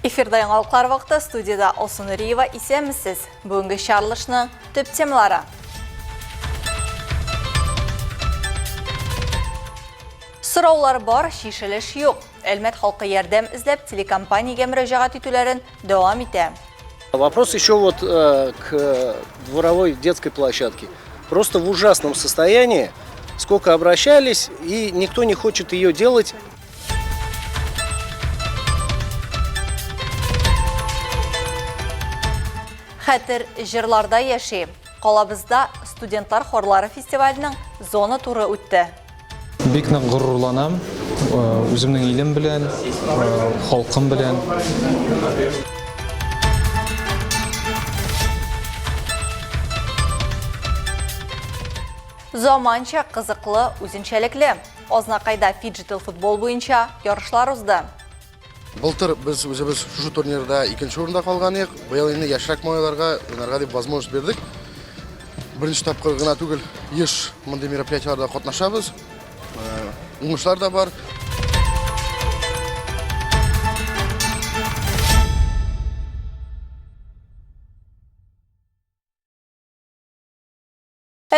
Эфирда яңалыклар вакыты, студияда Олсун Риева, исәнмесез. Бүгенге чаралышның төп темалары. Сораулар бар, шишелеш юк. Әлмәт халкы ярдәм эзләп телекомпаниягә мөрәҗәгать итүләрен дәвам итә. Вопрос еще к дворовой детской площадке. Просто в ужасном состоянии. Сколько обращались, и никто не хочет ее делать. Хәтер җырларда яши. Калабызда студентлар хорлары фестиваленең зона туры үтте. Бик нык горурланам, үземнең илем белән, халкым белән. Заманча, кызыклы, үзенчәлекле. Азнакайда фиджитал футбол буенча ярышлар узды. Былтыр біз өзіміз шушы турнирда екінші орында қалған ек. Быйыл енді яшьрәк малайларга уйнарга дип возможность бердик. Беренче тапкыр гына түгел, еш мондый мероприятияларда катнашабыз. Уңышлар да бар.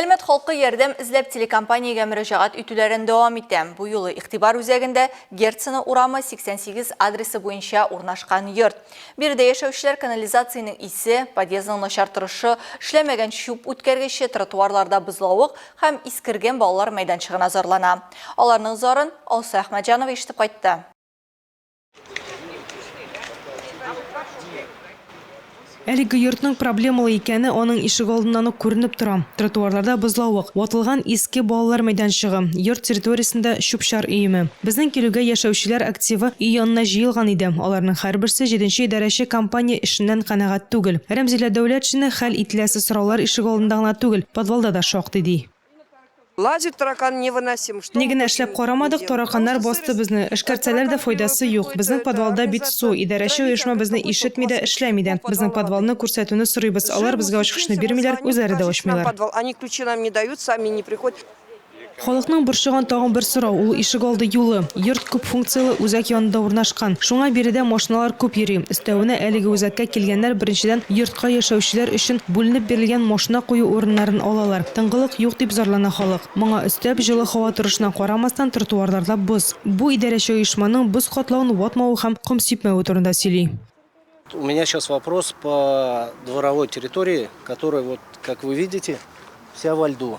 Әлмәт халкы ярдәм эзләп телекомпаниягә мөрәҗәгать итүләрен дәвам итә. Бу юлы игътибар үзәгендә Герцена урамы 88 адресы буенча урнашкан йорт. Биредә яшәүчеләр канализацияның исе, подъездның начар торышы, эшләмәгән чүп үткәргече, тротуарларда бозлавык һәм искергән балалар мәйданчыгына зарлана. Аларның зарын Алса Әхмәтҗанова ишетеп кайтты. Әлеге йортның проблемалы икәне аның ишек алдыннан күренеп тора. Тротуарларда бозлавык, ватылган иске балалар мәйданчыгы, йорт территориясендә чүп-чар өеме. Безнең килүгә яшәүчеләр активы өй янына җыелган иде. Аларның һәрберсе 7нче идарәче компания эшеннән канәгать түгел. Рәмзилә Дәүләтшина хәл ителәсе сораулар ишек алдында гына түгел, подвалда да шактый ди. Лазит таракан невыносим. Нигенә эшләп карамадык, тараканнар басты безне. Эшкәртсәләр дә файдасы юк. Безнең подвалда бит су, идарәче оешма безне ишетми дә, эшләми дә. Безнең подвалны күрсәтүне сорыйбыз. Алар безгә ачкычны бирмиләр, үзләре дә ачмыйлар. Они ключи нам не дают, сами не приходят. Халыкның борчыган тагын бер сорау, ул ишек алды юлы. Йорт күп функциялы үзәк янында урнашкан. Шуңа биредә машиналар күп йөри. Өстәвенә әлеге үзәккә килгәннәр беренчедән йортка яшәүчеләр өчен бүленеп бирелгән машина кую урыннарын алалар. Тыңгылык юк дип зарлана халык. Моңа өстәп җылы һава торышына карамастан тротуарларда боз. Бу идарәче оешманың боз катлауын ватмавы һәм ком сипмәве турында сөйли. У меня сейчас вопрос по дворовой территории, которая, вот, как вы видите, вся во льду.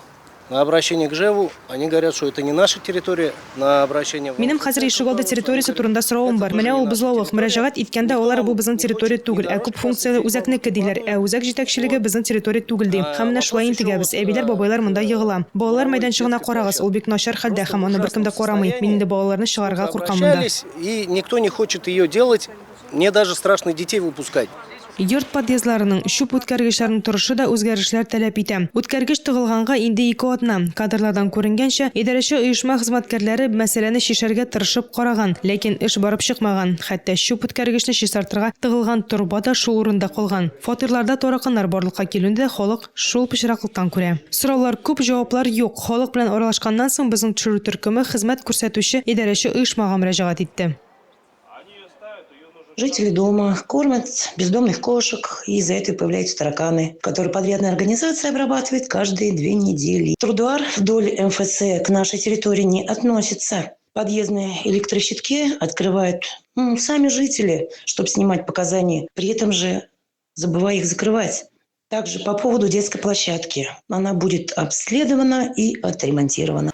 На обращение к ЖЭВу они говорят, что это не наша территория. На обращение... Минем хәзер ишек алды территориясе турында соравым бар. Менә ул бозлавык, мөрәҗәгать иткәндә алар бу безнең территория түгел, ә күп функциялы үзәкнеке диләр. Ә үзәк җитәкчелеге безнең территория түгел ди. Һәм менә шулай интегәбез. Әбиләр, бабайлар монда йыгыла. Балалар мәйданчыгына карагыз, ул бик начар хәлдә һәм аны беркем дә карамый. Мин инде балаларны чыгарга куркам монда. И никто не хочет ее делать. Мне даже страшно детей выпускать. Йорт подъездларының чүп үткәргечләренең торышы да үзгәрешләр таләп итә. Үткәргеч тыгылганга инде 2 атна. Кадрлардан күренгәнчә, идарәче оешма хезмәткәрләре мәсьәләне шишәргә тырышып караган, ләкин эш барып чыкмаган. Хәтта чүп үткәргечне чистартырга тыгылган торба да шул урында калган. Фатирларда тараканнар барлыкка килүендә халык шул пычраклыктан күрә. Сораулар күп, җаваплар юк. Халык белән аралашканнан соң безнең төшерү төркеме хезмәт күрсәтүче идарәче оешмага мөрәҗәгать итте. Жители дома кормят бездомных кошек, и из-за этого появляются тараканы, которые подрядная организация обрабатывает каждые 2 недели. Тротуар вдоль МФЦ к нашей территории не относится. Подъездные электрощитки открывают сами жители, чтобы снимать показания, при этом же забывая их закрывать. Также по поводу детской площадки. Она будет обследована и отремонтирована.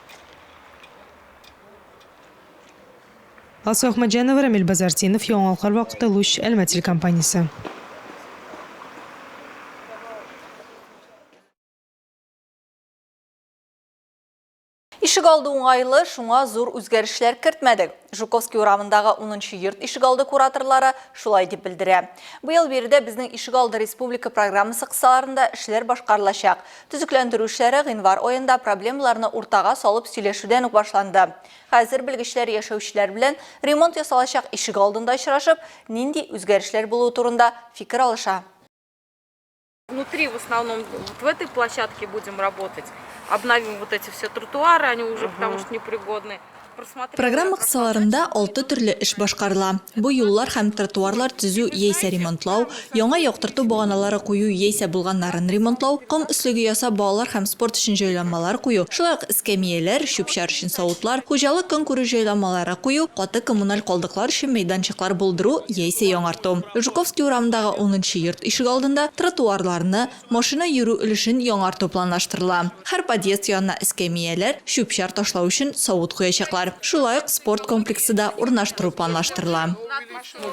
Алса Әхмәтҗанова, Рамил Базартинов, яңалыклар вакыты Луч Әлмәт телекомпаниясе. Ишек алды уңайлы, шуңа зур үзгәрешләр кертмәдек. Жуковский урамындагы 10нчы йорт ишек алды кураторлары шулай дип белдерә. Быел биредә безнең ишек алды республика программасы кысаларында эшләр башкарылачак. Төзекләндерү эшләре гыйнвар аенда проблемаларны уртага салып сөйләшүдән үк башланды. Хәзер белгечләр яшәүчеләр белән ремонт ясалачак ишек алдында очрашып, нинди үзгәрешләр булуы турында фикер алыша. Внутри в основном вот в этой площадке будем работать. Обновим вот эти все тротуары, они уже потому что непригодны. просмотрела. Программа кысаларында 6 төрле эш башкарыла. Бу юллар һәм тротуарлар төзү яисә ремонтлау, яңа яктырту баганалары кую яисә булганнарын ремонтлау, ком өслеге ясап балалар һәм спорт өчен җайланмалар кую, шулай ук эскәмияләр, чүп-чар өчен савытлар, хуҗалык көнкүрү җайланмалары кую, каты коммуналь калдыклар өчен мәйданчыклар булдыру яисә яңарту. Жуковский урамындагы 10-нчы йорт ишек алдында тротуарларны, машина йөрү өлешен яңарту планлаштырыла. Һәр подъезд янына эскәмияләр, чүп-чар ташлау өчен савыт куячаклар. Шулай ук спорт комплексы да урнаштыру планлаштырыла.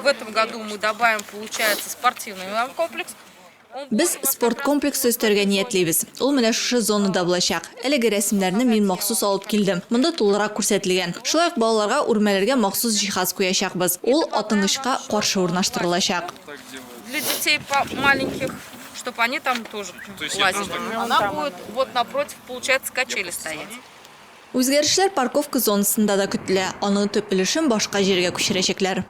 В этом году мы добавим, получается, спортивный комплекс. Без спорт комплексы өстәргә ниятлибез. Ул менә шушы зонада булачак. Әлеге рәсемнәрне мин махсус алып килдем. Монда тулырак күрсәтелгән. Шулай ук балаларга үрмәләргә махсус җиһаз куячакбыз. Ул атынгычка каршы урнаштырылачак. Для детей маленьких, чтобы они там тоже лазили. Она будет вот напротив, получается, качели стоять. Үзгәрешләр парковка зонасында да көтелә. Аның төп өлешен башка җиргә күчерәчәкләр.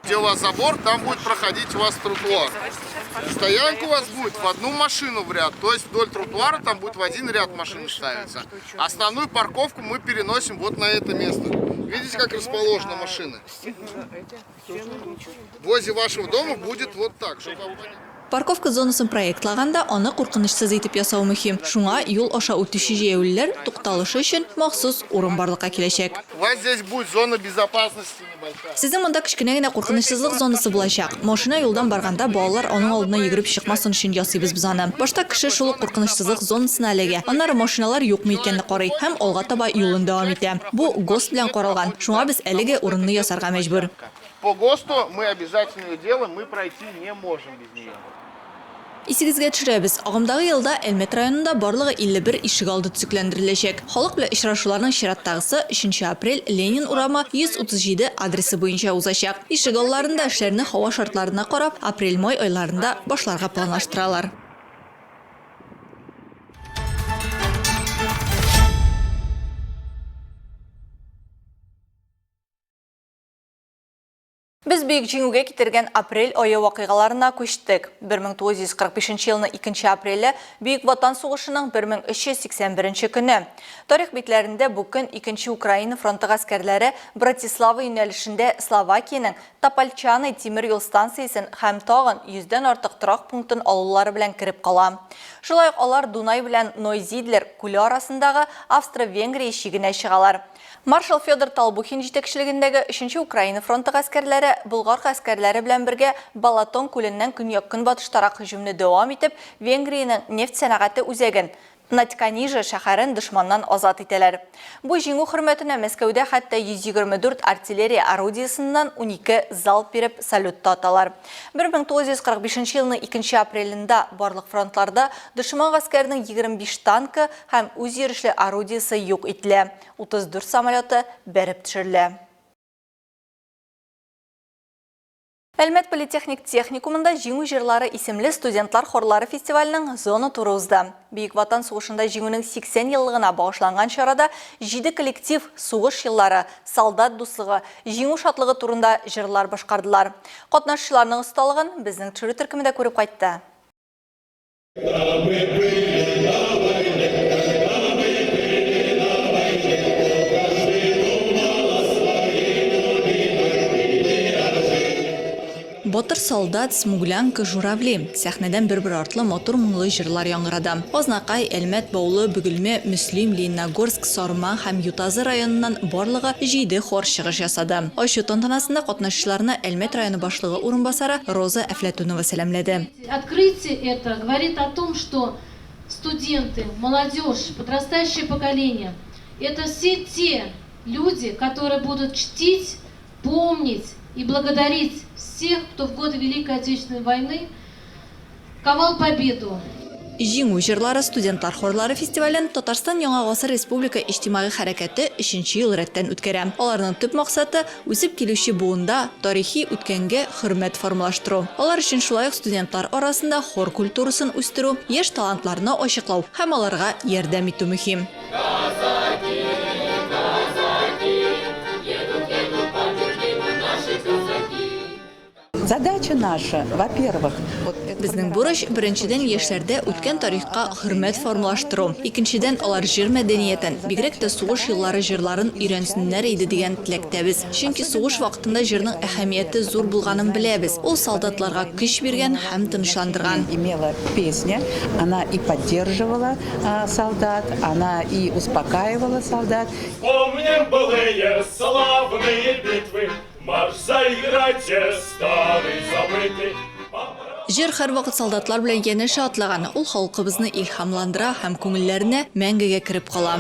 Где у вас забор, там будет проходить у вас тротуар. Стоянка у вас будет в одну машину в ряд, то есть вдоль тротуара там будет в один ряд машин ставиться. Основную парковку мы переносим вот на это место. Видите, как расположены машины? Возле вашего дома будет вот так, чтобы вам понять. Парковка зонасын проектлаганда аны куркынычсыз итеп ясау мөһим. Шуңа юл аша үтүче җәяүлеләр тукталышы өчен махсус урын барлыкка киләчәк. У вас здесь будет зона безопасности небольшая. Сезнең монда кичкенә генә куркынычсызлык зонасы булачак. Машина юлдан барганда балалар аның алдына йөгереп чыкмасын өчен ясыйбыз без аны. Башта кеше шул ук куркынычсызлык зонасына эләгә. Аннары машиналар юкмы икәнне карый һәм алга таба юлын дәвам итә. Бу ГОСТ белән каралган. Шуңа без әлеге урынны ясарга мәҗбүр. По ГОСТу мы обязательно ее делаем, мы пройти не можем без нее. Исегезгә төшерәбез. Агымдагы елда Әлмәт районында барлыгы 51 ишек алды төзекләндереләчәк. Халык белән очрашуларның чираттагысы 3 апрель Ленин урамы 137 адресы буенча узачак. Ишек алларында эшләрне һава шартларына карап, апрель-май айларында башларга планлаштыралар. Biz büyük җиңүгә китергән апрель ае вакыйгаларына күчтек. 1945 елның 2 апреле Бөек Ватан сугышының 1381 көне. Тарих битләрендә бу көн 2 Украина фронты гаскәрләре Братислава юнәлешендә Словакияның Топольчаны тимер юл станциясен һәм тагын 100дән артык торак пунктын алулары белән кирип кала. Шулай ук алар Дунай белән Нойзидлер күле арасындагы Австро-Венгрия ишегенә чыгалар. Маршал Федор Толбухин җитәкчелегендәге 3 Украина фронты гаскәрләре Болгар гаскәрләре белән бергә Балатон күленнән көньяк-көнбатыштарак һөҗүмне дәвам итеп, Венгриянең нефть сәнәгате үзәген Натканижа шәһәрен дошманнан азат итәләр. Бу җиңү хөрмәтенә Мәскәүдә хәтта 124 артиллерия орудиясыннан 12 залп биреп салют таталар. 1945 елның 2 апрелендә барлык фронтларда дошман гаскәренең 25 танкы һәм үз йөрешле орудиясе юк ителә. 34 самолеты бәреп төшерелә. Әлмәт политехник техникумында җиңү җырлары исемле студентлар хорлары фестиваленең зона туры узды. Бөек Ватан сугышында җиңүнең 80 еллыгына багышланган чарада 7 коллектив сугыш еллары, солдат дуслыгы, җиңү шатлыгы турында җырлар башкардылар. Катнашчыларның осталыгын безнең төшерү төркемендә күреп кайтты. Батыр солдат, смуглянка, журавли. Сәхнәдән бер-бер артлы мотор моңлы җырлар яңгырады. Азнакай, Әлмәт, Баулы, Бөгелмә, Мөслим, Лениногорск, Сарма һәм Ютазы районыннан барлыгы 7 хор чыгыш ясады. Ачу тантанасында катнашчыларны Әлмәт районы башлыгы урынбасары Роза Әфләтунова сәламләде. Открытие это говорит о том, что студенты, молодежь, подрастающее поколение – это все те люди, которые будут чтить, помнить и благодарить всех, кто в годы Великой Отечественной войны ковал победу. Җиңү җырлары студентлар хорлары фестивален Татарстан Яңа гасыр республика иҗтимагый хәрәкәте 3нче ел рәттән үткәрә. Аларның төп максаты үсеп килүче буында тарихи үткәнгә хөрмәт формалаштыру. Алар өчен шулай ук студентлар арасында хор культурасын үстерү, яшь талантларны ачыклау һәм аларга ярдәм итү мөһим. Задача наша, во-первых, Безнең бурыч беренчедән яшьләрдә үткән тарихка хөрмәт формалаштыру, икенчедән алар җир мәдәниятен, бигрәк тә сугыш еллары җырларын өйрәнсеннәр иде дигән теләктәбез. Чөнки сугыш вакытында җырның әһәмияте зур булганын беләбез. Ул солдатларга көч биргән һәм тынычландырган. Имела песня, она и поддерживала солдат, она и успокаивала солдат. Помним былые славные битвы, марш заиграйте, старый забытый. Җыр һәрвакыт солдатлар белән янәшә атлаган. Ул халкыбызны илһамландыра һәм күңелләренә мәңгегә кереп кала.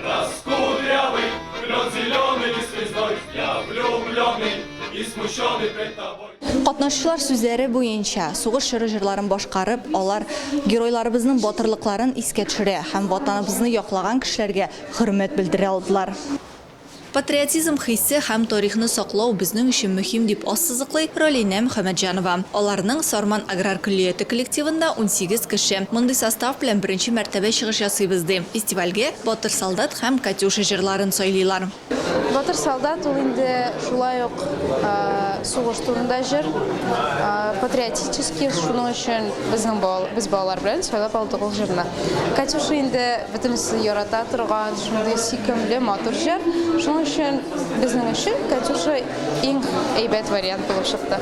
Раскудрявый, клен зеленый и звездой, я влюбленный и смущенный пред тобой. Катнашучылар сүзләре буенча, сугыш җырларын башкарып, алар геройларыбызның батырлыкларын искә төшерә һәм ватаныбызны яклаган кешеләргә хөрмәт белдерә алдылар. Патриотизм хиссе һәм тарихны саклау безнең өчен мөһим дип ассызыклый Ролинә Мөхәммәтҗанова. Аларның Сарман аграр коллективы коллективында 18 кеше. Мондый состав белән беренче мәртәбә чыгыш ясыйбыз ди. Фестивальгә Батыр солдат һәм Катюша җырларын сөйлиләр. Батыр солдат ул инде шулай ук сугыш турында җыр, патриотический, шуның өчен без балалар белән сөйләп алдык ул җырны. Катюша инде бөтенесе ярата торган, шундый сөйкемле матур җыр. Шуның өчен безнең өчен Катюша иң әйбәт вариант булып чыкты.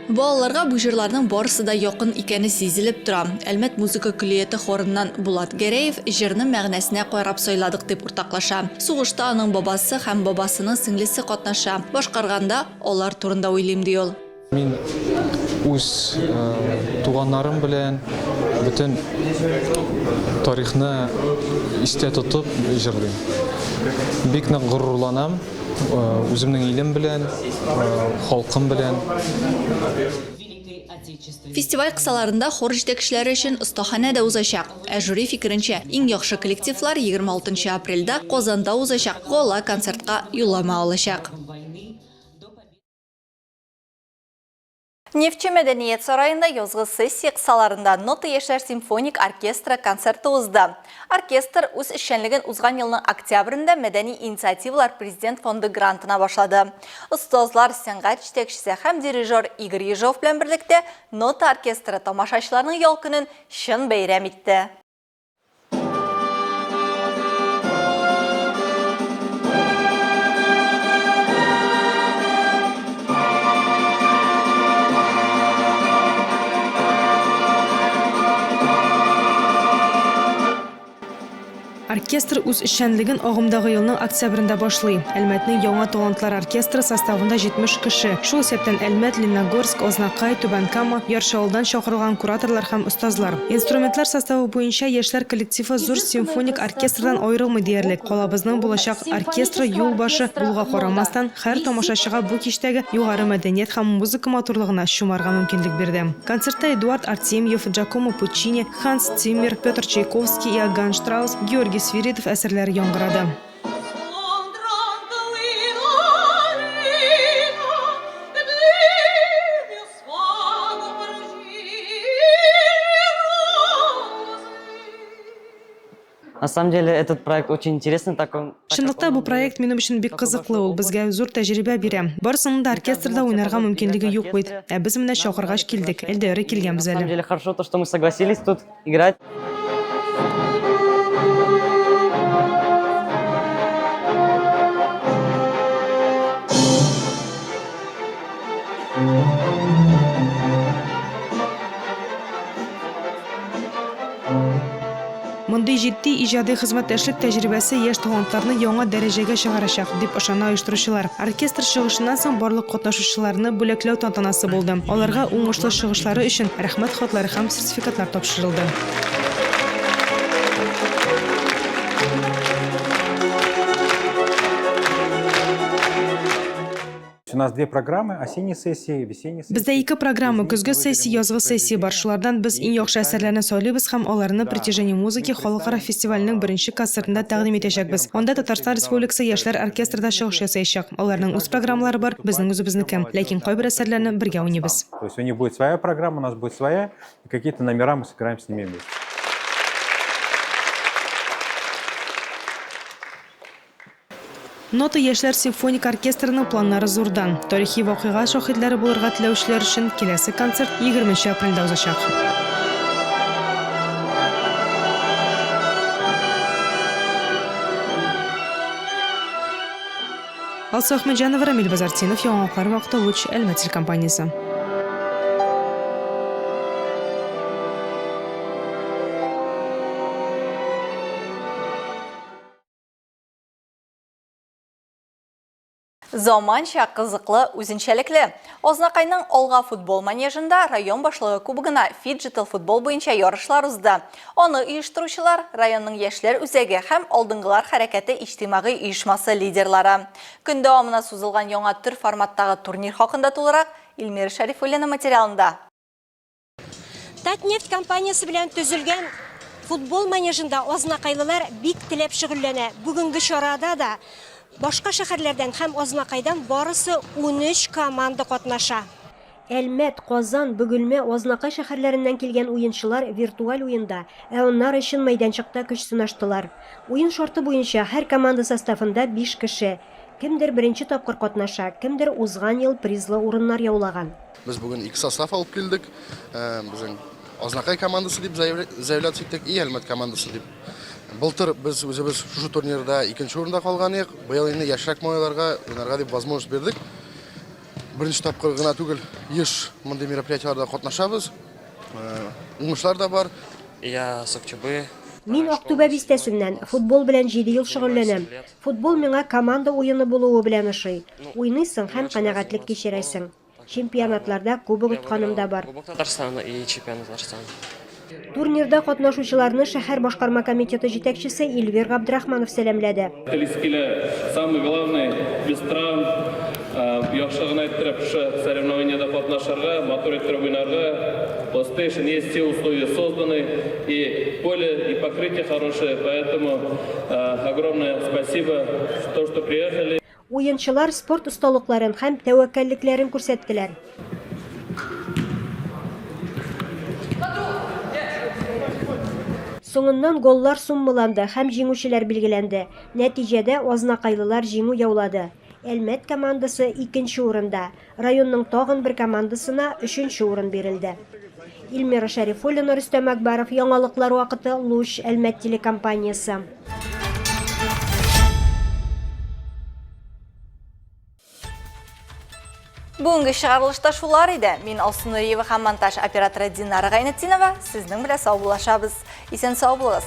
Балаларга бу җырларның барысы да якын икәне сизелеп тора. Әлмәт музыка коллективы хорыннан Булат Гәрәев җырның мәгънәсенә карап сайладык дип уртаклаша. Сугышта аның бабасы һәм бабасының сеңлесе катнаша. Башкарганда алар турында уйлыйм ди ул. Мин үз туганнарым белән бөтен тарихны истә тотып җырлыйм. Бик нык горурланам. Үземнең илем белән, халкым белән. Фестиваль кысаларында хор җитәкчеләре өчен остаханә дә узачак. Ә жюри фикеренчә, иң яхшы коллективлар 26 апрельдә Казанда узачак гала концертка юллама алачак. Нефтче мәдәният сарайында язгы сессия кысаларында Нота яшьләр симфоник оркестры концерты узды. Оркестр үз эшчәнлеген узган елның октябрендә мәдәни инициативалар президент фонды грантына башлады. Остазлар, сәнгать җитәкчесе һәм дирижер Игорь Ежов белән берлектә Нота оркестры тамашачыларның ял көнен чын бәйрәм итте. Оркестр үз эшчәнлеген агымдагы елның октябрендә башлый. Әлмәтнең яңа талантлар оркестры составында 70 кеше. Шул исәптән Әлмәт, Лениногорск, Ознакай, Түбән-Кама, Яршавылдан чакырылган кураторлар һәм остазлар. Инструментлар составы буенча яшьләр коллективы зур симфоник оркестрдан аерылмый диярлек. Калабызның булачак оркестры юлбашы булуга карамастан, һәр тамашачыга бу кичтәге югары мәдәният һәм музыка матурлыгына чумарга мөмкинлек бирде. Концертта Эдуард Артемьев, Джакомо Пуччини, Ханс Циммер, Петр Чайковский, Иоганн Штраус, Георгий Свиридов әсәрләре яңгырады. На самом деле этот проект очень интересный. Шынлыкта бу проект минем өчен бик кызыклы, ул безгә зур тәҗрибә бирә. Барысының да оркестрда уйнарга мөмкинлеге юк бит. Ә без менә чакыргач килдек. Элдәре килгәнбез әле. На самом деле хорошо то, что мы согласились тут играть. Мондый җитди иҗади хезмәттәшлек тәҗрибәсе яшь талантларны яңа дәрәҗәгә чыгарачак дип ышана оештыручылар. Оркестр чыгышыннан соң барлык катнашучыларны бүләкләү тантанасы булды. Аларга уңышлы чыгышлары өчен рәхмәт хатлары һәм сертификатлар тапшырылды. У нас две программы: осенние сессии, весенние сессии. Бездә ике программа: көзге сессия, язгы сессия бар. Шулардан без иң яхшы әсәрләрне сайлыйбыз һәм аларны Притяжение музыки халыкара фестиваленең беренче концертында тәкъдим итәчәкбез. Анда Татарстан Республикасы яшьләр оркестрында чыгыш ясаячак. Аларның үз программалары бар, безнең үзебезнеке. Ләкин кайбер әсәрләрне бергә уйныйбыз. То есть у них будет своя программа, у нас будет своя, и какие-то номера мы сыграем с ними вместе. Нота яшьләр симфоник оркестрының планнары зурдан. Тарихи вакыйга шаһитләре булырга теләүчеләр өчен киләсе концерт 20 апрельдә узачак. Алсу Ахмеджанова, Рамиль Базартинов, Яңалыклар вакыты Луч, Әлмәт телекомпаниясе. Заманча кызыклы үзенчәлекле. Ознакайның Алга футбол манежында район башлыгы кубогына фиджитал футбол буенча ярышлар узды. Аны оештыручылар районның яшьләр үзәге һәм алдынгылар хәрәкәте иҗтимагый оешмасы лидерлары. Көн дәвамына сузылган яңа төр форматтагы турнир хакында тулырак Илмир Шәрифуллина материалында. Татнефть компаниясы белән төзелгән футбол манежында ознакайлылар бик теләп шөгыльләнә. Бүгенге чарада да башка шәһәрләрдән һәм Ознакайдан барысы 13 команда катнаша. Әлмәт, Казан, Бөгелмә, Ознакай шәһәрләреннән килгән уенчылар виртуаль уенда, onlar өчен мәйданчыкта көч сынаштылар. Уен шарты буенча һәр команда составында 5 кеше. Кемдер беренче тапкыр катнаша, кемдер узган ел призлы урыннар яулаган. Без бүген 2 состав алып килдек. Безнең Ознакай командасы дип заявлять иттек, и Әлмәт командасы дип. Былтыр біз өзіміз шушы турнирда 2-нче орында калган идек. Быел инде яшьрәк малайларга уйнарга дип возможность бердек. Беренче тапкыр гына түгел, еш мондый мероприятиеларда катнашабыз. Уңышлар да бар. Я с Акчубы. Мин Актүбә бистәсеннән футбол белән 7 ел шөгыльләнәм. Футбол миңа команда уены булуы белән ошый. Уйныйсың һәм канәгатьлек кичерәсең. Чемпионатларда кубок утканым да бар. Татарстан и чемпион Татарстан. Турнирда катнашучыларны шәһәр башкарма комитеты җитәкчесе Илвир Габдрахманов сәламләде. Самый главный без травм, яхшы гына иттереп шу соревнованиеда катнашырга, матур иттереп уйнарга. PlayStation есть все условия созданы, и поле, и покрытие хорошее, поэтому огромное спасибо, что приехали. Уенчылар спорт осталыкларын һәм тәвәккәллекләрен күрсәттеләр. Соңыннан голлар суммаланды һәм җиңүчеләр билгеләнде. Нәтиҗәдә Ознакайлылар җиңү яулады. Әлмәт командасы 2-нче урында, районның тагын бер командасына 3-нче урын бирелде. Илмира Шәрифуллина, Рөстәм Акбаров, Яңалыклар вакыты, Луч, Әлмәт телекомпаниясе. Бүгінгі шығарылышта шулар иде. Мин Алсу Нуриева һәм монтаж операторы Динара Гайнетдинова. Сезнең белән сау булашабыз. Исән сау булыгыз.